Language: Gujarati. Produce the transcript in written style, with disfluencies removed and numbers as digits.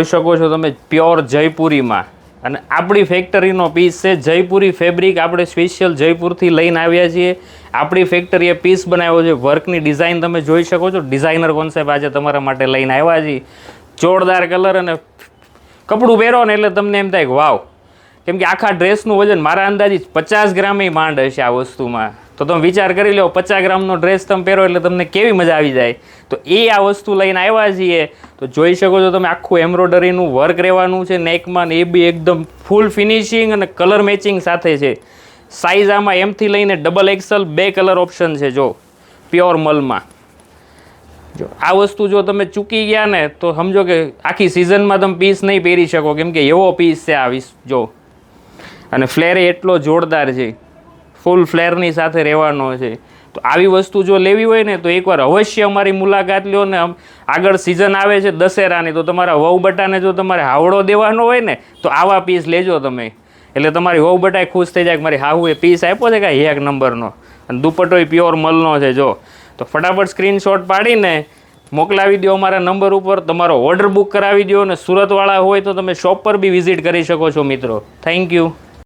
જોઈ શકો છો તમે પ્યોર જયપુરીમાં, અને આપણી ફેક્ટરીનો પીસ છે. જયપુરી ફેબ્રિક આપણે સ્પેશિયલ જયપુરથી લઈને આવ્યા છીએ. આપણી ફેક્ટરીએ પીસ બનાવ્યો છે. વર્કની ડિઝાઇન તમે જોઈ શકો છો. ડિઝાઇનર કોન્સેપ્ટ આજે તમારા માટે લઈને આવ્યા છીએ. જોરદાર કલર, અને કપડું પહેરો ને એટલે તમને એમ થાય કે વાવ, કેમ કે આખા ડ્રેસનું વજન મારા અંદાજે 50 ગ્રામ માંડ હશે આ વસ્તુમાં. તો તમે વિચાર કરી લો, 50 ગ્રામનો ડ્રેસ તમે પહેરો એટલે તમને કેવી મજા આવી જાય. તો એ આ વસ્તુ લઈને આવ્યા છીએ. તો જોઈ શકો છો તમે આખું એમ્બ્રોઇડરીનું વર્ક રહેવાનું છે નેકમાં, ને એ બી એકદમ ફૂલ ફિનિશિંગ અને કલર મેચિંગ સાથે છે. સાઇઝ આમાં એમથી લઈને XXL 2 કલર ઓપ્શન છે. જો પ્યોર મલમાં, જો આ વસ્તુ જો તમે ચૂકી ગયા ને તો સમજો કે આખી સિઝનમાં તમે પીસ નહીં પહેરી શકો, કેમ કે એવો પીસ છે આ જો. અને ફ્લેર એટલો જોરદાર છે, ફૂલ ફ્લેરની સાથે રહેવાનો છે. તો આવી વસ્તુ જો લેવી હોય ને તો એકવાર અવશ્ય અમારી મુલાકાત લ્યો ને. આગળ સિઝન આવે છે દશેરાની, તો તમારા વહુ બટાને જો તમારે હાવડો દેવાનો હોય ને તો આવા પીસ લેજો તમે. એટલે તમારી વહુ બટાએ ખુશ થઈ જાય કે મારી હાહુએ પીસ આપ્યો છે કાંઈ 1 નંબરનો. અને દુપટ્ટો પ્યોર મલનો છે. જો તો ફટાફટ સ્ક્રીનશોટ પાડીને મોકલાવી દો અમારા નંબર ઉપર. તમારો ઓર્ડર બુક કરાવી દો. અને સુરતવાળા હોય તો તમે શોપ પર બી વિઝિટ કરી શકો છો મિત્રો. Thank you.